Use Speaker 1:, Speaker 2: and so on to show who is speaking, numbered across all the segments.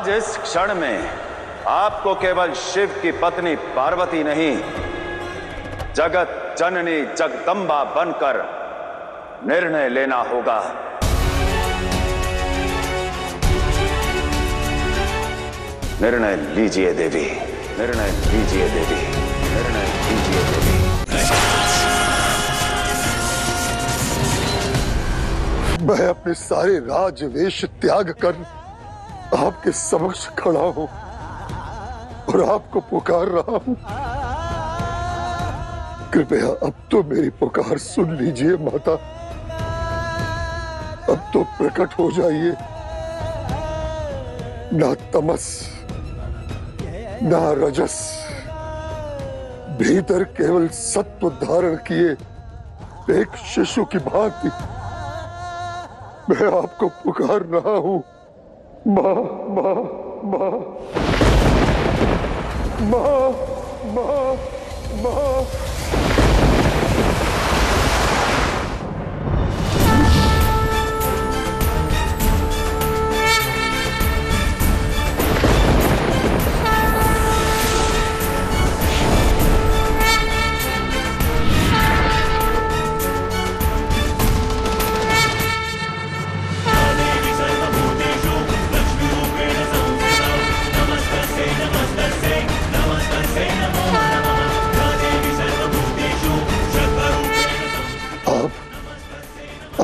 Speaker 1: आज इस क्षण में आपको केवल शिव की पत्नी पार्वती नहीं, जगत जननी जगदम्बा बनकर निर्णय लेना होगा। निर्णय लीजिए देवी, निर्णय लीजिए देवी, निर्णय लीजिए देवी।
Speaker 2: मैं अपने सारे राजवेश त्याग कर आपके समक्ष खड़ा हूं और आपको पुकार रहा हूं। कृपया अब तो मेरी पुकार सुन लीजिए माता। अब तो प्रकट हो जाइए। ना तमस ना रजस, भीतर केवल सत्व धारण किए एक शिशु की भांति मैं आपको पुकार रहा हूं। मां मां मां मां मां मां।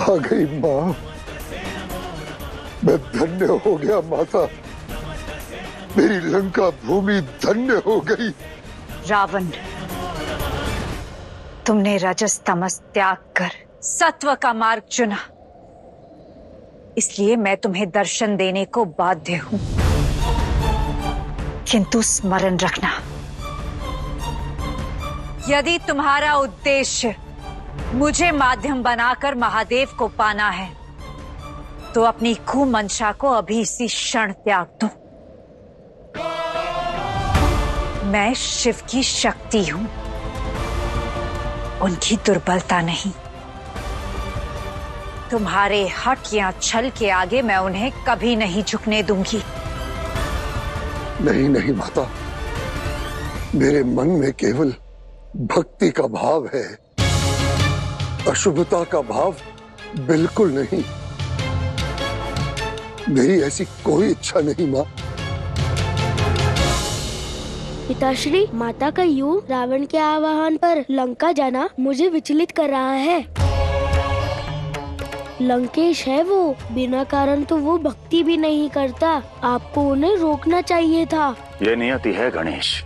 Speaker 2: आ गई मां, मैं धन्य हो गया माता। मेरी लंका भूमि धन्य हो गई।
Speaker 3: रावण, तुमने रजस तमस त्याग कर सत्व का मार्ग चुना, इसलिए मैं तुम्हें दर्शन देने को बाध्य हूं। किंतु स्मरण रखना, यदि तुम्हारा उद्देश्य मुझे माध्यम बनाकर महादेव को पाना है तो अपनी कुमंशा को अभी इसी क्षण त्याग दो। मैं शिव की शक्ति हूं, उनकी दुर्बलता नहीं। तुम्हारे हठ या छल के आगे मैं उन्हें कभी नहीं झुकने दूंगी।
Speaker 2: नहीं नहीं माता, मेरे मन में केवल भक्ति का भाव है, अशुभता का भाव बिल्कुल नहीं। मेरी ऐसी कोई इच्छा नहीं मां।
Speaker 4: पिताश्री, माता का यूं रावण के आह्वान पर लंका जाना मुझे विचलित कर रहा है। लंकेश है वो, बिना कारण तो वो भक्ति भी नहीं करता। आपको उन्हें रोकना चाहिए था।
Speaker 1: ये नियति है गणेश,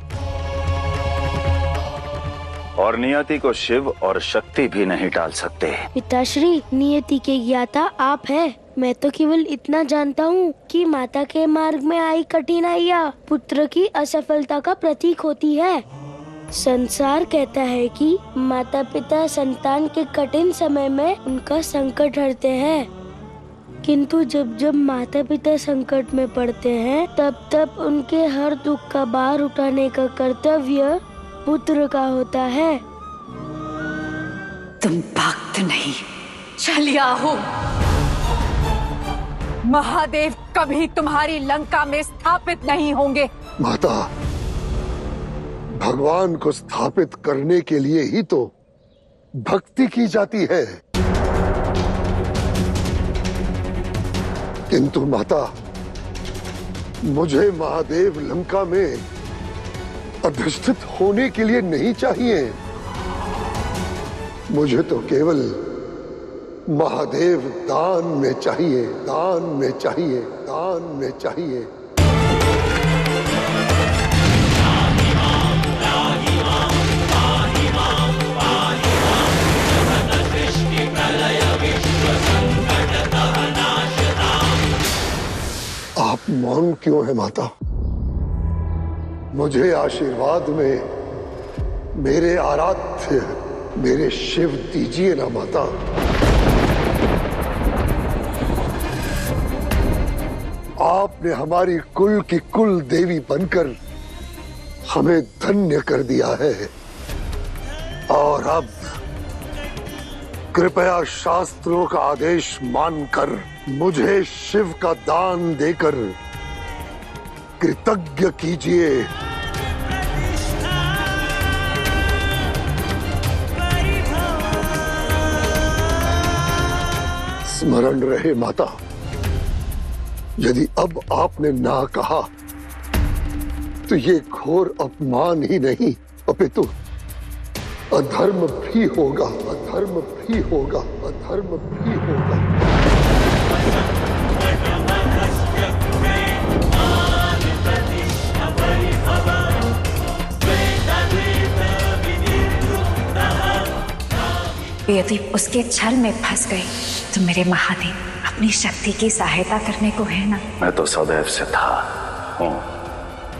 Speaker 1: और नियति को शिव और शक्ति भी नहीं टाल सकते।
Speaker 4: पिताश्री, नियति के ज्ञाता आप हैं। मैं तो केवल इतना जानता हूँ कि माता के मार्ग में आई कठिनाइयाँ पुत्र की असफलता का प्रतीक होती है। संसार कहता है कि माता पिता संतान के कठिन समय में उनका संकट हरते हैं, किंतु जब जब माता पिता संकट में पड़ते हैं तब तब उनके हर दुख का भार उठाने का कर्तव्य पुत्र का होता है।
Speaker 3: तुम भक्त नहीं, छलिया हो। महादेव कभी तुम्हारी लंका में स्थापित नहीं होंगे।
Speaker 2: माता, भगवान को स्थापित करने के लिए ही तो भक्ति की जाती है। किंतु माता, मुझे महादेव लंका में अधिष्ठित होने के लिए नहीं चाहिए। मुझे तो केवल महादेव दान में चाहिए, दान में चाहिए, दान में चाहिए। आप मौन क्यों है माता? मुझे आशीर्वाद में मेरे आराध्य, मेरे शिव दीजिए ना माता। आपने हमारी कुल की कुल देवी बनकर हमें धन्य कर दिया है, और अब कृपया शास्त्रों का आदेश मानकर मुझे शिव का दान देकर कृतज्ञ कीजिए। स्मरण रहे माता, यदि अब आपने ना कहा तो ये घोर अपमान ही नहीं अपितु अधर्म भी होगा, अधर्म भी होगा, अधर्म भी होगा।
Speaker 3: यदि उसके छल में फंस गए तो मेरे महादेव अपनी शक्ति की सहायता करने को है ना।
Speaker 1: मैं तो सदैव से था, हूँ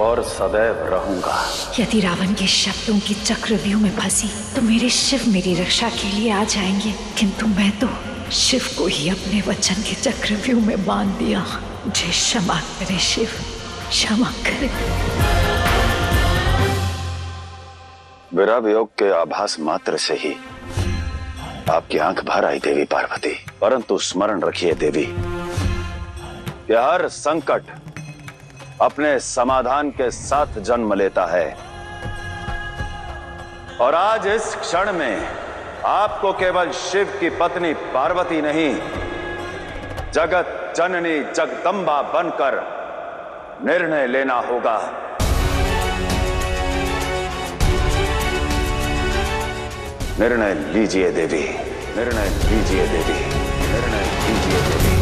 Speaker 1: और सदैव रहूंगा।
Speaker 3: यदि रावण के शब्दों की चक्रव्यूह में फंसी तो मेरे शिव मेरी रक्षा के लिए आ जाएंगे, किंतु मैं तो शिव को ही अपने वचन के चक्रव्यूह में बांध दिया। मुझे क्षमा करे शिव, क्षमा करे।
Speaker 1: विरह योग के आभास मात्र से ही आपकी आंख भर आई देवी पार्वती, परंतु स्मरण रखिए देवी कि हर संकट अपने समाधान के साथ जन्म लेता है, और आज इस क्षण में आपको केवल शिव की पत्नी पार्वती नहीं, जगत जननी जगदम्बा बनकर निर्णय लेना होगा। निर्णय लीजिए देवी, निर्णय लीजिए देवी, निर्णय लीजिए देवी।